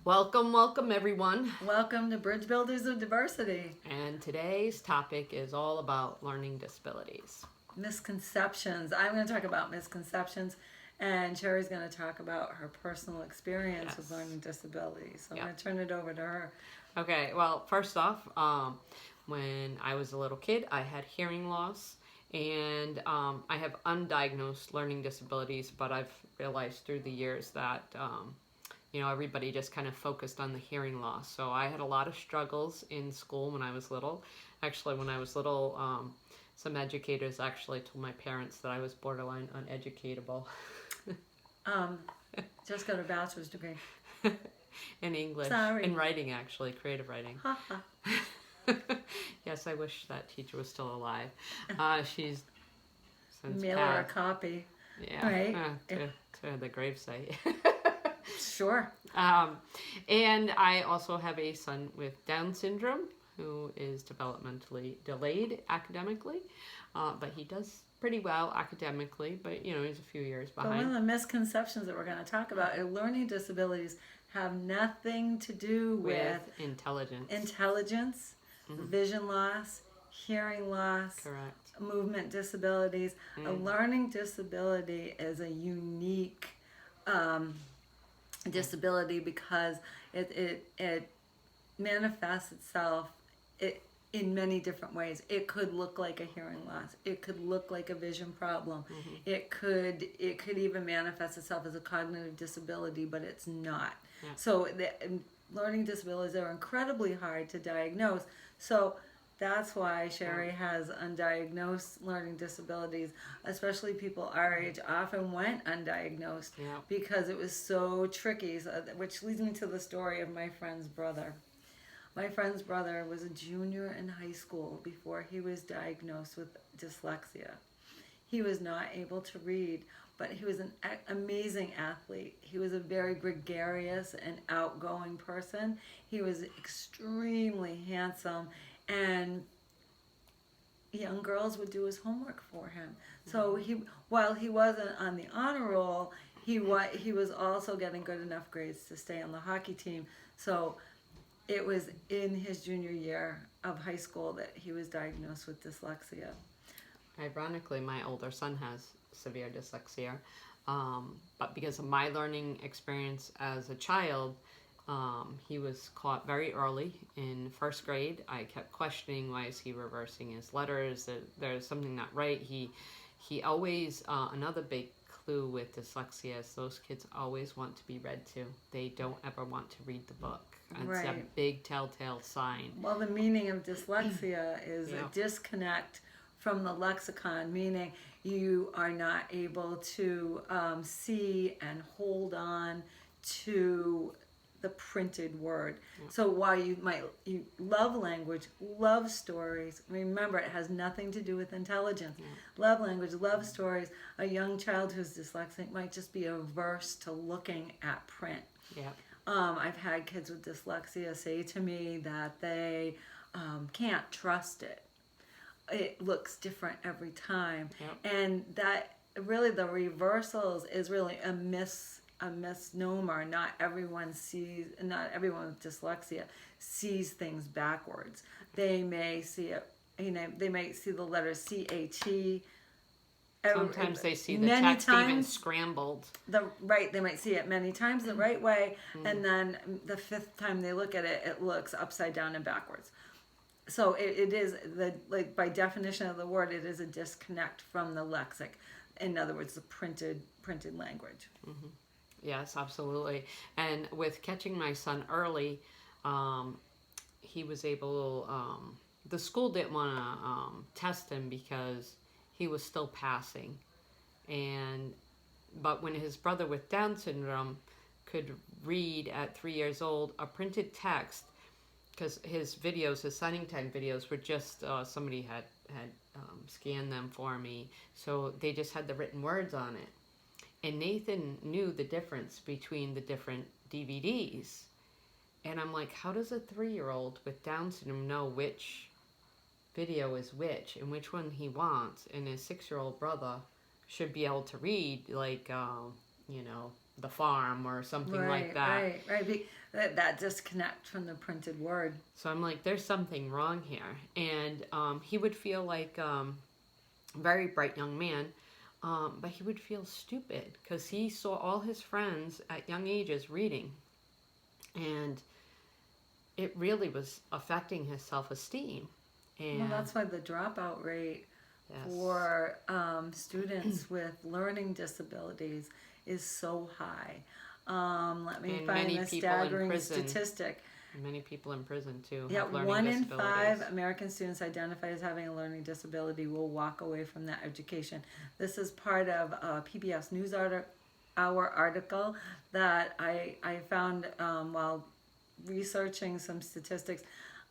Welcome, welcome everyone. Welcome to Bridge Builders of Diversity. And today's topic is all about learning disabilities. Misconceptions. I'm going to talk about misconceptions, and Sherri's going to talk about her personal experience with learning disabilities. So I'm going to turn it over to her. Okay, well, first off, when I was a little kid, I had hearing loss. And I have undiagnosed learning disabilities, but I've realized through the years that everybody just kind of focused on the hearing loss. So I had a lot of struggles in school when I was little. Actually, when I was little, some educators actually told my parents that I was borderline uneducatable. Just got a bachelor's degree. In English. Sorry. In writing, actually, creative writing. Yes, I wish that teacher was still alive. She's since Mail her a copy. Yeah, right? To the gravesite. Sure. And I also have a son with Down syndrome who is developmentally delayed academically, but he does pretty well academically, but he's a few years behind. But one of the misconceptions that we're going to talk about is learning disabilities have nothing to do with intelligence, vision loss, hearing loss, correct, movement disabilities. A learning disability is a unique disability because it manifests itself in many different ways. It could look like a hearing loss. It could look like a vision problem. It could even manifest itself as a cognitive disability, but it's not. Yeah. So learning disabilities are incredibly hard to diagnose. So that's why Sherri has undiagnosed learning disabilities, especially people our age often went undiagnosed because it was so tricky, which leads me to the story of my friend's brother. My friend's brother was a junior in high school before he was diagnosed with dyslexia. He was not able to read, but he was an amazing athlete. He was a very gregarious and outgoing person. He was extremely handsome, and young girls would do his homework for him. So while he wasn't on the honor roll, he was also getting good enough grades to stay on the hockey team. So it was in his junior year of high school that he was diagnosed with dyslexia. Ironically, my older son has severe dyslexia, but because of my learning experience as a child, he was caught very early in first grade. I kept questioning, why is he reversing his letters? There's something not right. He always, another big clue with dyslexia is those kids always want to be read to. They don't ever want to read the book. It's a big telltale sign. Well, the meaning of dyslexia is a disconnect from the lexicon, meaning you are not able to see and hold on to the printed word. So while you love language, love stories, remember it has nothing to do with intelligence. Love language, love stories. A young child who's dyslexic might just be averse to looking at print. I've had kids with dyslexia say to me that they can't trust it. It looks different every time. And that really the reversals is really a misnomer. Not everyone with dyslexia sees things backwards. They may see it, they may see the letters C-A-T. Sometimes they see the text even scrambled. They might see it many times the right way, and then the fifth time they look at it, it looks upside down and backwards. So it is by definition of the word, it is a disconnect from the lexic. In other words, the printed language. Yes, absolutely. And with catching my son early, he was able. The school didn't want to test him because he was still passing, but when his brother with Down syndrome could read at 3 years old a printed text, because his signing time videos were just somebody had scanned them for me, so they just had the written words on it, and Nathan knew the difference between the different DVDs, and I'm like, how does a 3-year-old with Down syndrome know which video is which and which one he wants? And his 6-year-old brother should be able to read the farm or something Right, like that. right. That disconnect from the printed word. So I'm like, there's something wrong here. And he would feel like very bright young man, but he would feel stupid because he saw all his friends at young ages reading, and it really was affecting his self-esteem. And Well, that's why the dropout rate yes. for students with learning disabilities is so high. Let me And find many a people in staggering prison. statistic. Many people in prison too Yeah, have learning 1 in disabilities. 5 American students identified as having a learning disability will walk away from that education. This is part of a PBS NewsHour article that I found while researching some statistics.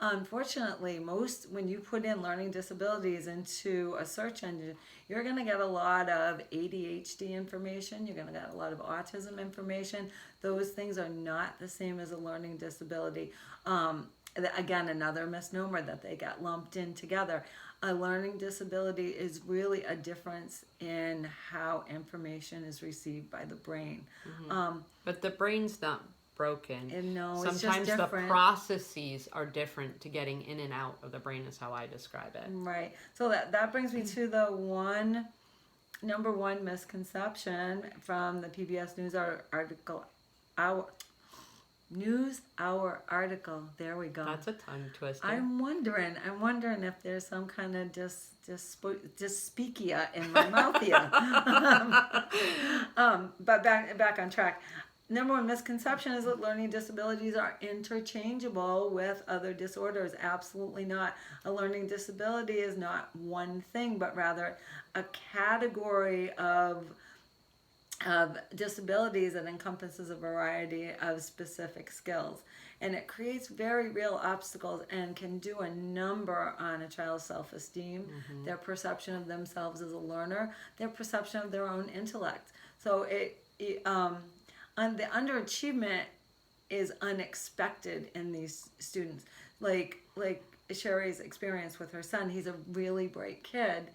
Unfortunately, when you put in learning disabilities into a search engine, you're going to get a lot of ADHD information. You're going to get a lot of autism information. Those things are not the same as a learning disability. Again, another misnomer that they get lumped in together. A learning disability is really a difference in how information is received by the brain. Mm-hmm. But the brain's not broken. And no, sometimes it's just the different. processes are different to getting in and out of the brain is how I describe it. Right. So that brings me to the number one misconception from the PBS NewsHour article. NewsHour article. There we go. That's a tongue twister. I'm wondering if there's some kind of dyspepsia in my mouth here. But back on track. Number one misconception is that learning disabilities are interchangeable with other disorders. Absolutely not. A learning disability is not one thing, but rather a category of disabilities that encompasses a variety of specific skills. And it creates very real obstacles and can do a number on a child's self-esteem, their perception of themselves as a learner, their perception of their own intellect. So the underachievement is unexpected in these students. Like Sherri's experience with her son, he's a really bright kid.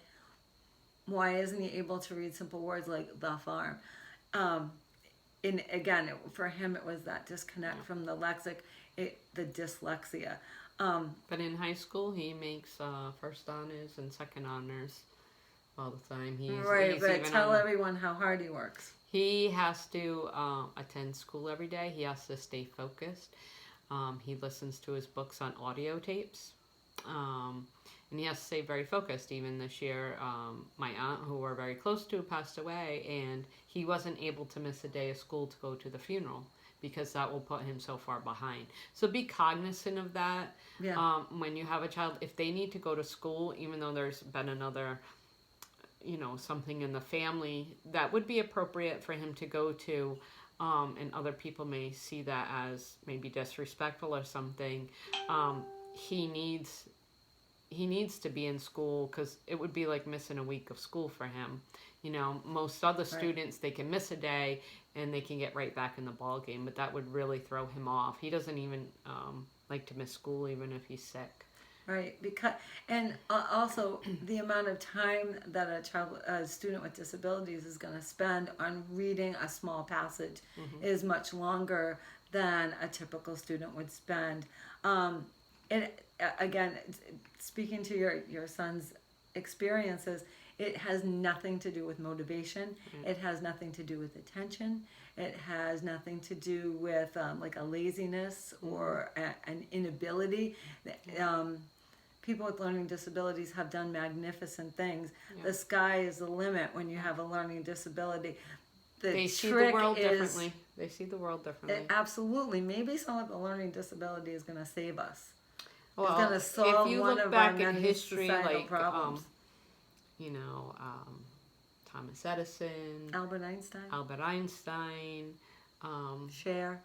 Why isn't he able to read simple words like the farm? And again, for him, it was that disconnect from the lexic, the dyslexia. But in high school, he makes first honors and second honors all the time. He's but tell everyone how hard he works. He has to attend school every day. He has to stay focused. He listens to his books on audio tapes. And he has to stay very focused. Even this year, my aunt, who we're very close to, passed away, and he wasn't able to miss a day of school to go to the funeral because that will put him so far behind. So be cognizant of that. Yeah. When you have a child, if they need to go to school, even though there's been another, something in the family that would be appropriate for him to go to, and other people may see that as maybe disrespectful or something, he needs to be in school because it would be like missing a week of school for him. Most other students, they can miss a day and they can get right back in the ball game, but that would really throw him off. He doesn't even like to miss school even if he's sick. Right, and also the amount of time that a student with disabilities is going to spend on reading a small passage is much longer than a typical student would spend. And again, speaking to your son's experiences, it has nothing to do with motivation. It has nothing to do with attention. It has nothing to do with like a laziness or an inability. People with learning disabilities have done magnificent things. The sky is the limit when you have a learning disability. They see the world differently. They see the world differently. Absolutely. Maybe some of the learning disability is going to save us. Well, it's going to solve if you one look of back our in many history, societal like problems. Thomas Edison, Albert Einstein, Cher.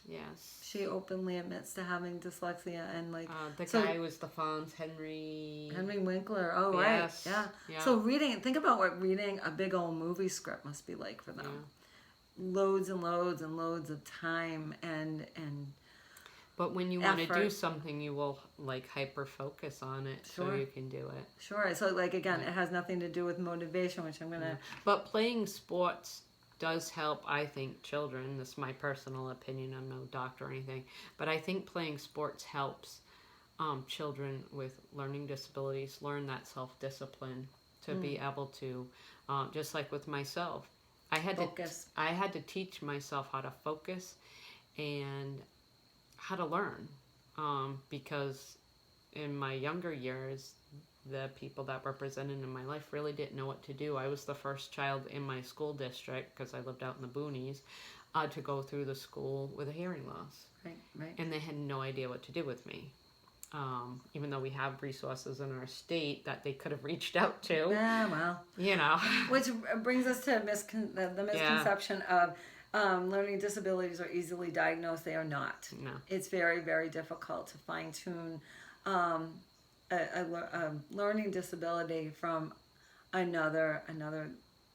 Yes. She openly admits to having dyslexia and the guy was the Fonz, Henry Winkler. Oh, yes. right. Yeah. So think about what reading a big old movie script must be like for them. Yeah. Loads and loads and loads of time and But when you want to do something, you will hyper focus on it so you can do it. Sure. So again, it has nothing to do with motivation, which I'm gonna. But playing sports does help, I think, children. This is my personal opinion. I'm no doctor or anything. But I think playing sports helps children with learning disabilities learn that self-discipline to be able to, just like with myself, I had Focus. I had to teach myself how to focus and how to learn, because in my younger years, the people that were presented in my life really didn't know what to do. I was the first child in my school district, because I lived out in the boonies, to go through the school with a hearing loss. Right, right. And they had no idea what to do with me. Even though we have resources in our state that they could have reached out to. Yeah, well. You know. Which brings us to the misconception of learning disabilities are easily diagnosed. They are not. No. It's very, very difficult to fine-tune a learning disability from another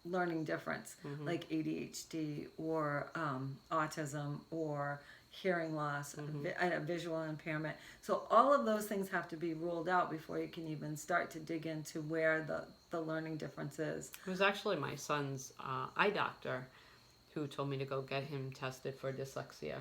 learning difference, like ADHD or autism or hearing loss, a visual impairment. So all of those things have to be ruled out before you can even start to dig into where the learning difference is. It was actually my son's eye doctor who told me to go get him tested for dyslexia,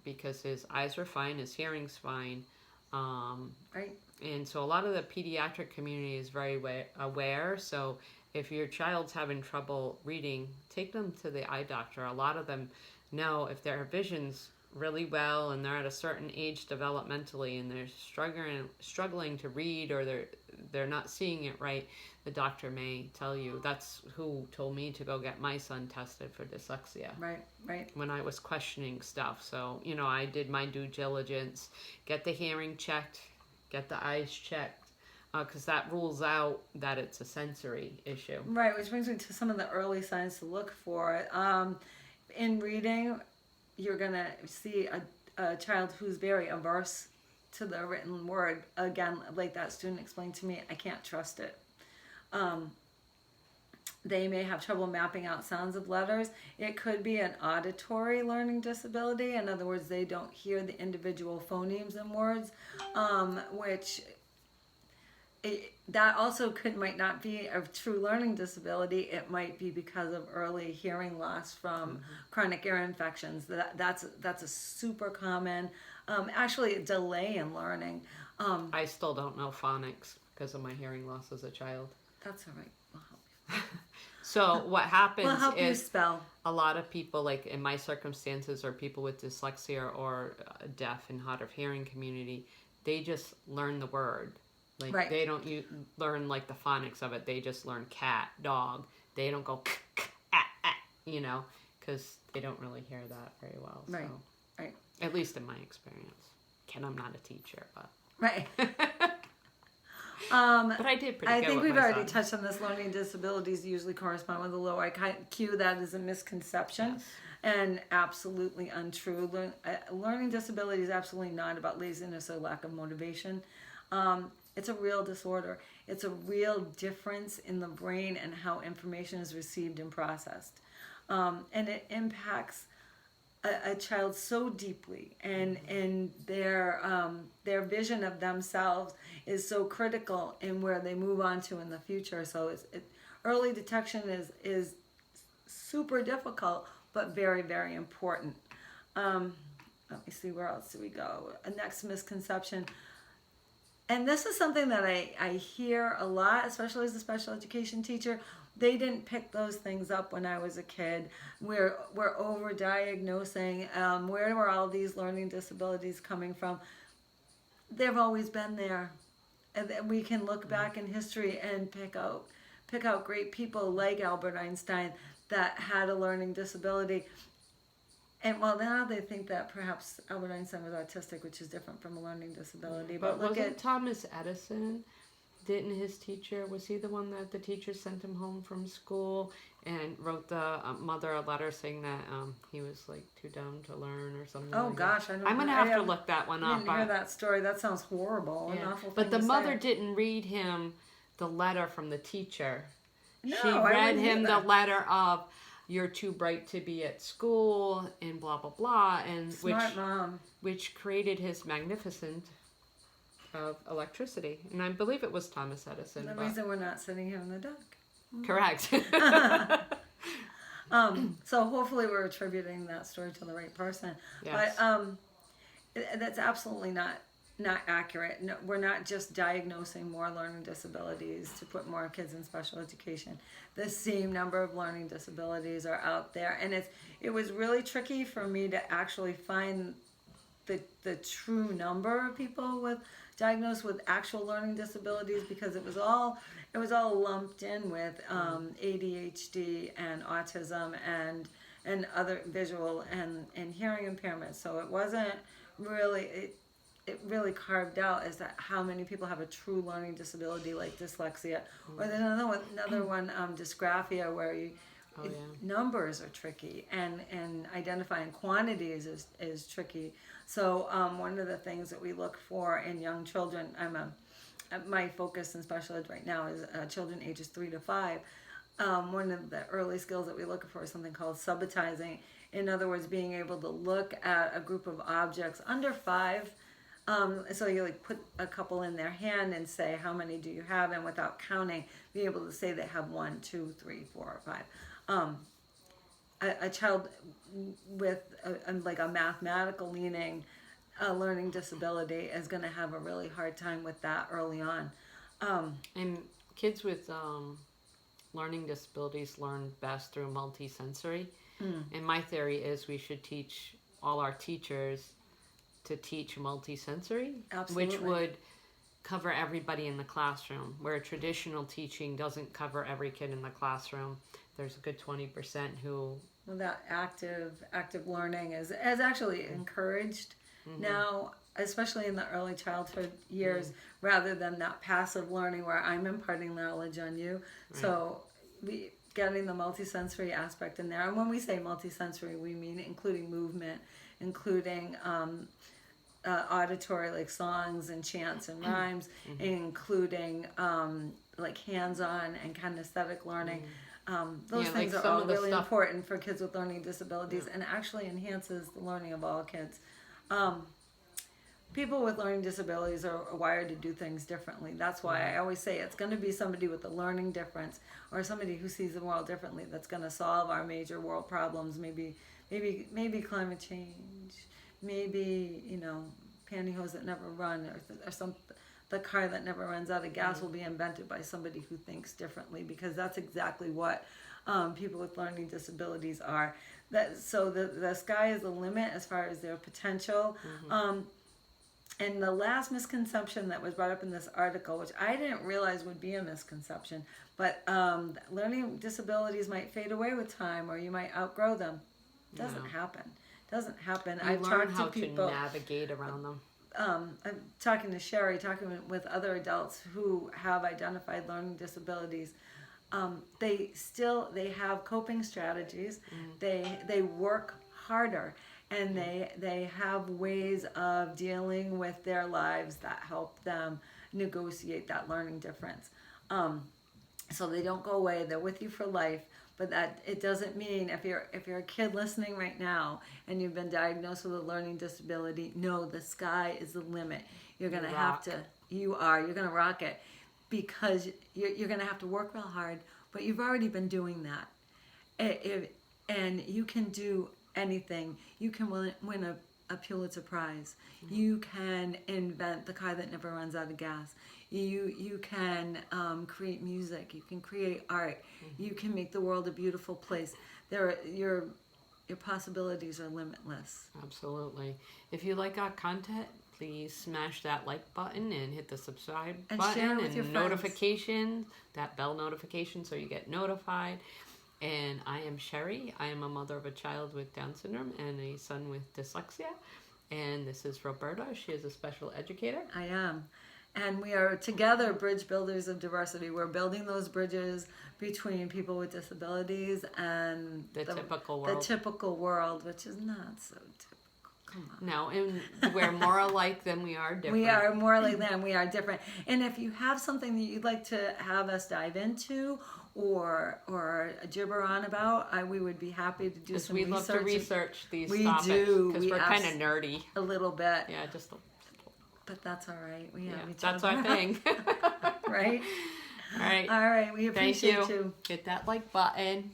because his eyes were fine, his hearing's fine. Right. And so a lot of the pediatric community is very aware. So if your child's having trouble reading, take them to the eye doctor. A lot of them know if their vision's really well and they're at a certain age developmentally and they're struggling to read, or they're not seeing it right, the doctor may tell you. That's who told me to go get my son tested for dyslexia. Right, right. When I was questioning stuff. So, I did my due diligence, get the hearing checked, get the eyes checked, because that rules out that it's a sensory issue. Right, which brings me to some of the early signs to look for. In reading, you're going to see a child who's very averse to the written word. Again, like that student explained to me, I can't trust it. They may have trouble mapping out sounds of letters. It could be an auditory learning disability. In other words, they don't hear the individual phonemes in words, which that also might not be a true learning disability. It might be because of early hearing loss from chronic ear infections. That's a super common, actually a delay in learning. I still don't know phonics because of my hearing loss as a child. That's all right. We'll help you. So what happens we'll help you is spell. A lot of people, like in my circumstances, or people with dyslexia or deaf and hard of hearing community, they just learn the word. Like right. They don't learn like the phonics of it. They just learn cat, dog. They don't go because they don't really hear that very well. Right. So, right. At least in my experience. I'm not a teacher, but right. But I did pretty good. I think with we've my already son. touched on this. Learning disabilities usually correspond with a low IQ. That is a misconception. Yes. And absolutely untrue. Learning disability is absolutely not about laziness or lack of motivation. It's a real disorder. It's a real difference in the brain and how information is received and processed. And it impacts a child so deeply, and their vision of themselves is so critical in where they move on to in the future. So early detection is super difficult, but very, very important. Let me see, where else do we go? A next misconception. And this is something that I hear a lot, especially as a special education teacher. They didn't pick those things up when I was a kid. We're over-diagnosing. Where were all these learning disabilities coming from? They've always been there. And we can look back in history and pick out great people like Albert Einstein that had a learning disability. And well, now they think that perhaps Albert Einstein was autistic, which is different from a learning disability. But look wasn't at Thomas Edison, didn't his teacher, was he the one that the teacher sent him home from school and wrote the mother a letter saying that he was like too dumb to learn or something? oh like gosh, that? I don't. I'm gonna have to look that one I up. didn't hear that story. That sounds horrible. Yeah. An awful But thing the to mother say. didn't read him the letter from the teacher. No, She I read wouldn't him the either. letter of, "You're too bright to be at school," and blah blah blah, and Smart mom. which created his magnificent of electricity. And I believe it was Thomas Edison. The but- reason we're not sitting here in the dark. Correct. So hopefully we're attributing that story to the right person. Yes. But that's absolutely not accurate. No, we're not just diagnosing more learning disabilities to put more kids in special education. The same number of learning disabilities are out there, and it was really tricky for me to actually find the true number of people with diagnosed with actual learning disabilities, because it was all lumped in with ADHD and autism and other visual and hearing impairments. So it wasn't really it really carved out as that how many people have a true learning disability like dyslexia, or there's another one, dysgraphia, where numbers are tricky, and identifying quantities is tricky. So one of the things that we look for in young children, my focus in special ed right now is children ages 3 to 5. One of the early skills that we look for is something called subitizing. In other words, being able to look at a group of objects under 5. So you like put a couple in their hand and say, how many do you have? And without counting, be able to say they have 1, 2, 3, 4, or 5. A child with like a mathematical leaning learning disability is going to have a really hard time with that early on. And kids with learning disabilities learn best through multisensory. And my theory is we should teach all our teachers to teach multisensory, Absolutely. which would cover everybody in the classroom, where traditional teaching doesn't cover every kid in the classroom. There's a good 20% who... Well, that active learning is actually encouraged now, especially in the early childhood years, rather than that passive learning where I'm imparting knowledge on you. Right. So getting the multisensory aspect in there. And when we say multisensory, we mean including movement, including auditory, like songs and chants and rhymes, including like hands-on and kinesthetic learning. Those things are all really important for kids with learning disabilities, and actually enhances the learning of all kids. People with learning disabilities are wired to do things differently. That's why I always say it's going to be somebody with a learning difference, or somebody who sees the world differently, that's going to solve our major world problems. Maybe climate change, maybe pantyhose that never run, or the car that never runs out of gas will be invented by somebody who thinks differently, because that's exactly what people with learning disabilities are. So the sky is the limit as far as their potential. And the last misconception that was brought up in this article, which I didn't realize would be a misconception, but learning disabilities might fade away with time, or you might outgrow them. Doesn't happen. I've learned how to navigate around them. I'm talking to Sherri, talking with other adults who have identified learning disabilities. They have coping strategies. They work harder, and they have ways of dealing with their lives that help them negotiate that learning difference. So they don't go away. They're with you for life. But that it doesn't mean if you're a kid listening right now and you've been diagnosed with a learning disability, no, the sky is the limit. You're gonna have to. You're gonna rock it, because you're gonna have to work real hard. But you've already been doing that, and you can do anything. You can win a Pulitzer Prize. You can invent the car that never runs out of gas. You can create music. You can create art. You can make the world a beautiful place. Your possibilities are limitless. Absolutely. If you like our content, please smash that like button and hit the subscribe and button share it with your notification, that bell notification, so you get notified. And I am Sherri. I am a mother of a child with Down syndrome and a son with dyslexia. And this is Roberta. She is a special educator. I am. And we are together bridge builders of diversity. We're building those bridges between people with disabilities and the typical world. The typical world, which is not so typical. Come on. No, and we're more alike than we are different. We are more alike than we are different. And if you have something that you'd like to have us dive into or gibber on about, we would be happy to do some research. We love to research these we topics. Do. Because we're kind of nerdy. A little bit. Yeah, just a But that's all right. We have each that's other. our thing. Right? All right. All right. We appreciate you. Hit that like button.